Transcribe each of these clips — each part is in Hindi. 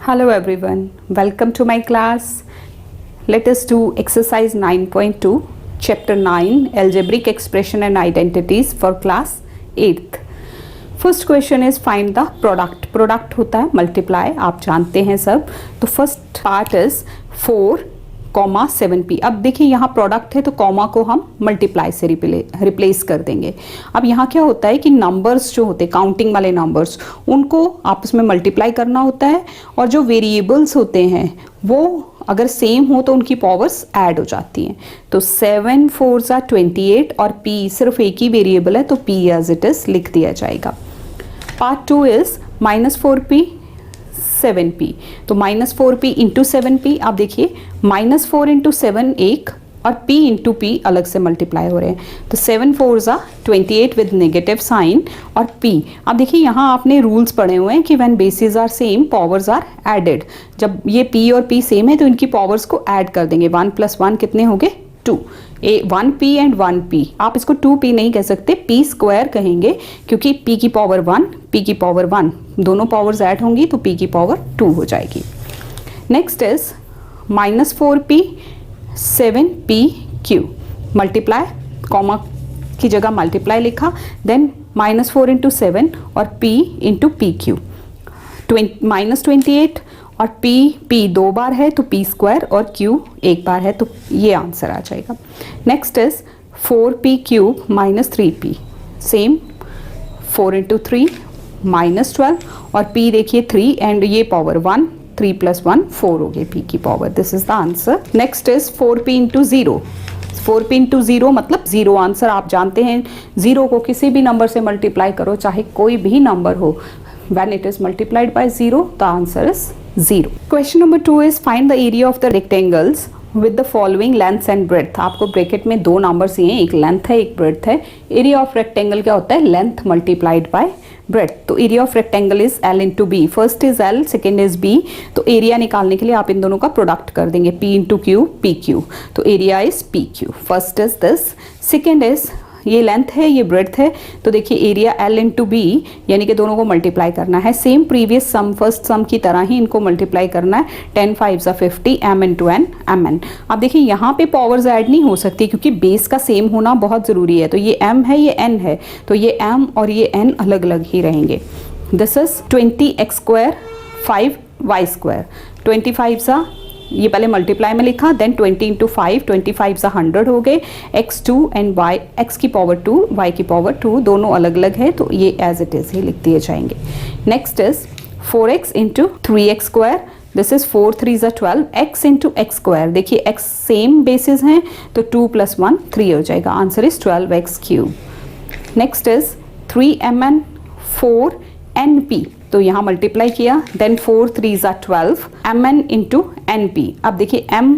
Hello everyone, welcome to my class. Let us do exercise 9.2, chapter 9, algebraic expression and identities for class 8th. First question is find the product. Product होता है multiply, आप जानते हैं सब. तो first part is 4, 7p. अब देखिए यहाँ प्रोडक्ट है तो कॉमा को हम मल्टीप्लाई से रिप्लेस कर देंगे. अब यहाँ क्या होता है कि नंबर्स जो होते हैं काउंटिंग वाले नंबर्स उनको आपस में मल्टीप्लाई करना होता है और जो वेरिएबल्स होते हैं वो अगर सेम हो तो उनकी पावर्स ऐड हो जाती हैं. तो 7 4s are 28 और p सिर्फ एक ही वेरिएबल है तो p एज इट इज लिख दिया जाएगा. Part 2 is -4p 7p. तो -4p इंटू 7p. आप देखिए -4 इंटू 7 एक और p इंटू p अलग से मल्टीप्लाई हो रहे हैं. तो 7 4s are 28 with negative sign और p. अब देखिए यहाँ आपने रूल्स पढ़े हुए हैं कि when bases are same powers are added. जब ये p और p सेम है तो इनकी पावर्स को ऐड कर देंगे. 1 + 1 कितने हो गए 2. 1p and 1p. आप इसको 2p नहीं कह सकते, p स्क्वायर कहेंगे क्योंकि p की पावर 1 p की पावर 1 दोनों पावर्स ऐड होंगी तो p की पावर 2 हो जाएगी. Next is -4p 7pq. Multiply comma की जगह मल्टीप्लाई लिखा, देन -4 इंटू 7 और p इंटू pq. -28 और p दो बार है तो p स्क्वायर और q एक बार है तो ये आंसर आ जाएगा. Next is 4p³ -3p. Same 4 into 3 -12 और p देखिए 3 एंड ये पावर 1 3 + 1 4 हो गई p की power. This is the answer. Next is 4p into 0. 4p into 0 मतलब 0 आंसर. आप जानते हैं 0 को किसी भी नंबर से मल्टीप्लाई करो चाहे कोई भी नंबर हो. When it is multiplied by 0, the answer is 0. Question number 2 is find the area of the rectangles with the following length and breadth. आपको ब्रैकेट में दो नंबर्स दिए हैं, एक लेंथ है एक ब्रेड्थ है. एरिया ऑफ रेक्टेंगल क्या होता है? Length multiplied by breadth. तो area of rectangle is L into B. First is L, second is B. तो एरिया निकालने के लिए आप इन दोनों का प्रोडक्ट कर देंगे P इंटू Q PQ. तो area is PQ. First is this, second is ये लेंथ है ये ब्रेड्थ है तो देखिए एरिया L इंटू बी यानी कि दोनों को मल्टीप्लाई करना है. सेम प्रीवियस सम फर्स्ट सम की तरह ही इनको मल्टीप्लाई करना है. 10 5s are 50 m into n mn. अब देखिए यहाँ पे पावर्स ऐड नहीं हो सकती क्योंकि बेस का सेम होना बहुत ज़रूरी है. तो ये m है ये n है तो ये m और ये n अलग अलग ही रहेंगे. This is 20x² 5y². 25s are ये पहले मल्टीप्लाई में लिखा, देन 20 इंटू 5 25 100 हो गए. x2 एंड y, x की पावर 2 y की पावर 2 दोनों अलग अलग है तो ये एज इट इज ही लिख दिए जाएंगे. Next is 4x into 3x². This is 4 3s are 12 x into x². देखिए x सेम बेसिस हैं तो 2 + 1 3 हो जाएगा. Answer is 12x³. Next is 3mn 4np. तो यहाँ मल्टीप्लाई किया, then 4 3s are 12 mn into np. अब देखिए m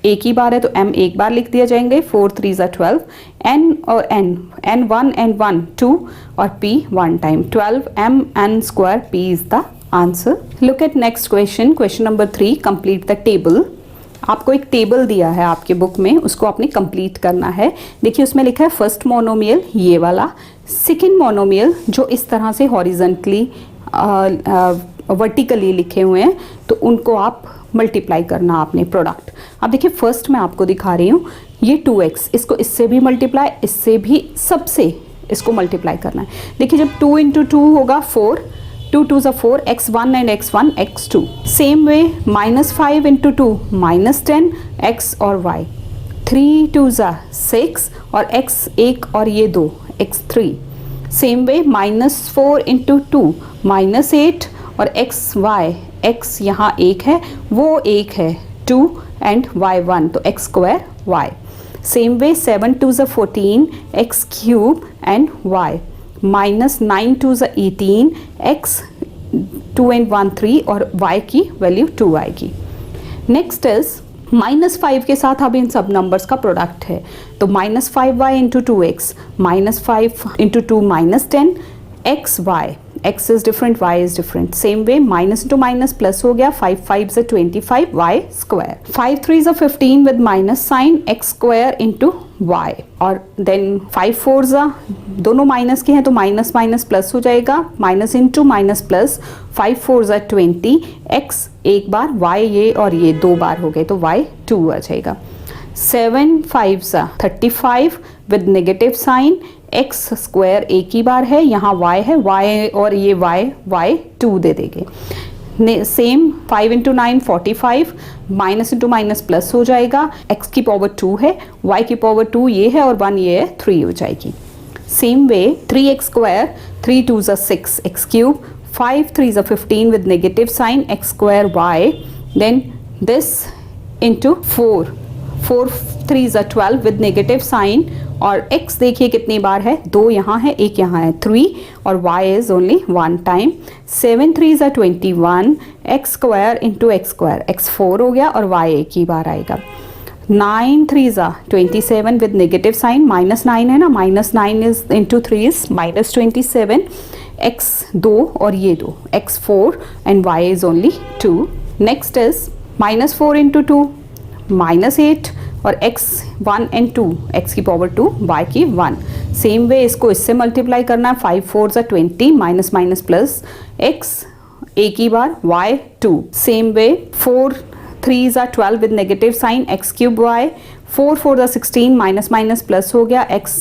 एक ही बार है तो m एक बार लिख दिया जाएंगे. 4 3s are 12 n और n 1 and 1 2 और p 1 time 12 mn² p is the answer. Look at next question. Question number 3, complete the table. आपको एक टेबल दिया है आपके बुक में, उसको आपने कंप्लीट करना है. देखिए उसमें लिखा है फर्स्ट मोनोमियल ये वाला, सेकेंड मोनोमियल जो इस तरह से हॉरिजेंटली वर्टिकली लिखे हुए हैं तो उनको आप मल्टीप्लाई करना आपने प्रोडक्ट. अब देखिए फर्स्ट मैं आपको दिखा रही हूँ ये 2x, इसको इससे भी मल्टीप्लाई इससे भी सबसे इसको मल्टीप्लाई करना है. देखिए जब 2 इंटू 2 होगा 4 2 2s are 4 x1 and x1 x2. Same way -5 into 2 -10 x और y. 3 2s are 6 और x एक और ये 2 x3. सेम वे -4 इंटू 2 -8 और y x यहाँ एक है वो एक है 2 एंड y 1 तो x² y. Same way 7 2s are 14 x³ and y. -9 2s are 18 x 2 and 1 3 और y की वैल्यू 2 आएगी. नेक्स्ट इज -5 के साथ अब इन सब नंबर्स का प्रोडक्ट है तो -5y into 2x -5 into 2 -10 xy. x is different y is different. Same way minus into minus plus हो गया 5 5s are 25 y². 5 3s are 15 with minus sign x² into y, और देन 5 4 दोनों माइनस के हैं तो माइनस माइनस प्लस हो जाएगा, minus into minus plus, 5 4 20, x एक बार, y ये और ये 2 बार हो गए तो y 2 आ जाएगा। 7 5 35 with negative sign, x square एक ही बार है, यहाँ y है, y और ये y 2 दे देंगे। Same 5 into 9 45, minus into minus plus हो जाएगा, x की पावर 2 है, y की पावर 2 ये है और 1 ये है, 3 हो जाएगी। Same way 3x square, 3 2 6 x cube, 5 3 15 with negative sign, x square y, then this into 4 3 12 with negative sign, और x देखिए कितनी बार है, 2 यहाँ है, एक यहाँ है, 3, और y is only 1 time. 7 3 21, x square into x square, x 4 हो गया और y एक ही बार आएगा। 9 3 27 विद नेगेटिव साइन, -9 है ना, -9 इज इंटू 3 इज -27, x 2 और ये 2, x 4 and y is only 2। Next is -4 into 2 -8, और x 1 एंड 2, x की पावर 2, y की 1। सेम वे इसको इससे मल्टीप्लाई करना है, 5 4 20, माइनस माइनस प्लस, x एक ही बार, y 2। Same way 4 3 12 with negative sign, x cube y, 4 4 16, minus minus plus हो गया, x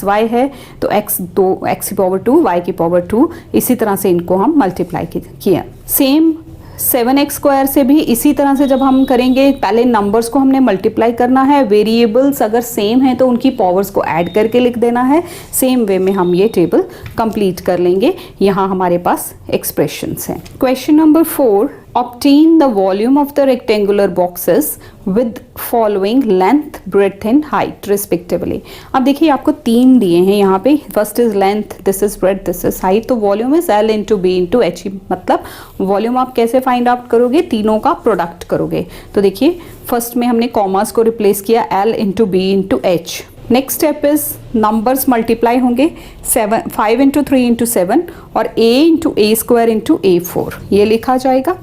y है तो x की पावर 2, y की पावर 2, इसी तरह से इनको हम मल्टीप्लाई किया। सेम 7x स्क्वायर से भी इसी तरह से जब हम करेंगे, पहले नंबर्स को हमने मल्टीप्लाई करना है, वेरिएबल्स अगर सेम है तो उनकी पावर्स को ऐड करके लिख देना है। सेम वे में हम ये टेबल कंप्लीट कर लेंगे। यहाँ हमारे पास एक्सप्रेशंस हैं। Question number 4, obtain the volume of the rectangular boxes with following length, breadth and height respectively। अब देखिए आपको 3 दिए हैं यहाँ पे, first is length, this is breadth, this is height, तो volume is L into B into H. मतलब वॉल्यूम आप कैसे फाइंड आउट करोगे, तीनों का प्रोडक्ट करोगे। तो देखिए फर्स्ट में हमने कॉमर्स को रिप्लेस किया, L into B into H. Next step is numbers multiply होंगे, 5 इंटू 3 इंटू 7 और a into A square into A4, ये लिखा जाएगा।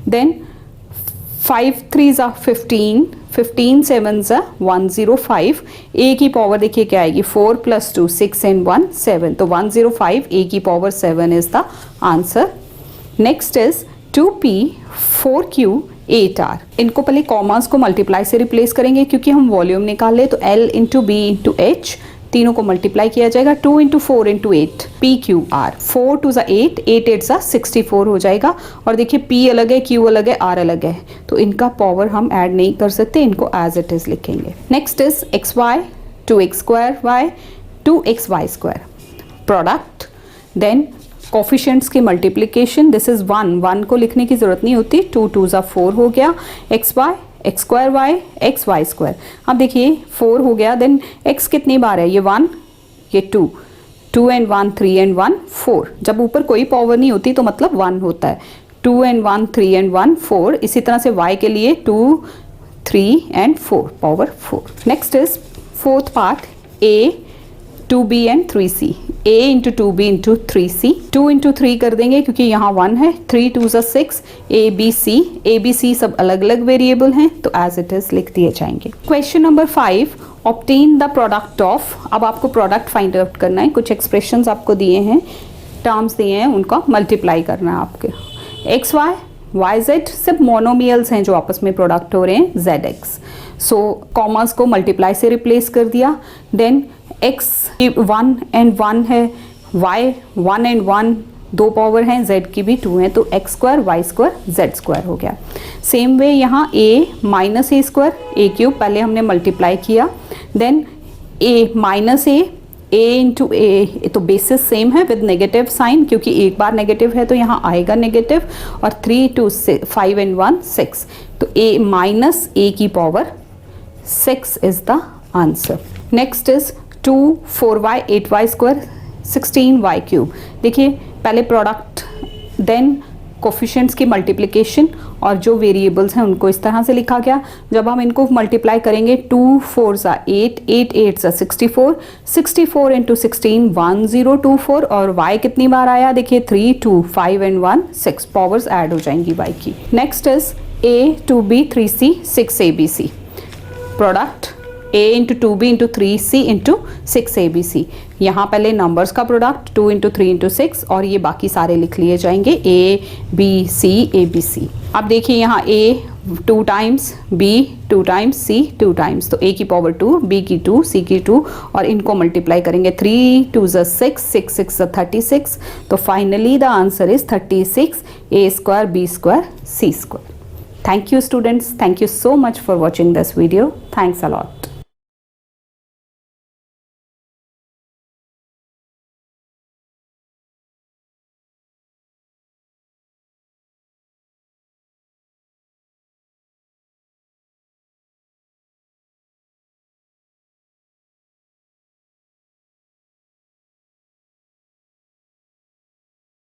देन 5 3 15, 15 7 105, a की पावर देखिए क्या आएगी, 4 + 2 6 and 1 7, तो 105, a की power 7 is the answer. Next is 2p 4q 8r। इनको पहले कॉमर्स को मल्टीप्लाई से रिप्लेस करेंगे क्योंकि हम वॉल्यूम निकाले, तो L into B into H, तीनों को मल्टीप्लाई किया जाएगा, 2 into 4 into 8 P Q R, 4 2 8, 8 8 64 हो जाएगा। और देखिए P अलग है, Q अलग है, R अलग है, तो इनका पावर हम ऐड नहीं कर सकते, इनको एज इट इज लिखेंगे। Next is X Y, 2x square Y 2xy square, product, then coefficients की मल्टीप्लिकेशन, दिस इज 1 को लिखने की जरूरत नहीं होती, 2 2 4 हो गया, X Y X square Y X Y square. अब देखिए 4 हो गया, देन x कितनी बार है, ये 1 ये 2, 2 and 1 3 and 1 4, जब ऊपर कोई पावर नहीं होती तो मतलब 1 होता है, 2 and 1 3 and 1 4। इसी तरह से y के लिए 2 3 and 4 power 4। Next is fourth part, a 2b and 3c, a into 2b into 3c, 2 into 3 कर देंगे क्योंकि यहाँ 1 है, 3 2 6, a b c सब अलग अलग वेरिएबल हैं तो एज इट इज लिख दिए जाएंगे। Question number 5, obtain the product of. अब आपको प्रोडक्ट फाइंड आउट करना है, कुछ एक्सप्रेशंस आपको दिए हैं, टर्म्स दिए हैं, उनका मल्टीप्लाई करना है आपके। एक्स वाई वाई जेड सिर्फ मोनोमियल्स हैं जो आपस में प्रोडक्ट हो रहे हैं, जेड एक्स, सो कॉमर्स को मल्टीप्लाई से रिप्लेस कर दिया। देन x 1 and 1 है, y 1 and 1 2 पावर हैं, z की भी 2 हैं, तो x square y square z square हो गया। सेम वे यहाँ a minus a square a cube, पहले हमने मल्टीप्लाई किया, then a minus a into a, तो बेसिस सेम है विद नेगेटिव साइन क्योंकि एक बार नेगेटिव है तो यहाँ आएगा नेगेटिव, और 3 2 5 and 1 6, तो a माइनस ए की power 6 is the answer. Next is 2 4y 8y square 16y cube. देखिए पहले प्रोडक्ट, देन कोफिशिएंट्स की मल्टीप्लिकेशन, और जो वेरिएबल्स हैं उनको इस तरह से लिखा गया। जब हम इनको मल्टीप्लाई करेंगे, 2 4 8, 8 8 64, 64 इंटू 16 1024, और y कितनी बार आया देखिए, 3 2 5 and 1 6, पावर्स ऐड हो जाएंगी y की। Next is a 2b 3c 6abc, product a into 2b into 3c into 6abc। यहाँ पहले नंबर्स का प्रोडक्ट 2 इंटू 3 इंटू 6 और ये बाकी सारे लिख लिए जाएंगे a b c a b c। अब देखिए यहाँ a 2 times, b 2 times, c 2 times, तो a की पावर 2, b की 2, c की 2 और इनको मल्टीप्लाई करेंगे 3 2 6 6 6 36। तो finally the answer is 36 a square b square c square. Thank you students. Thank you so much for watching this video. Thanks a lot.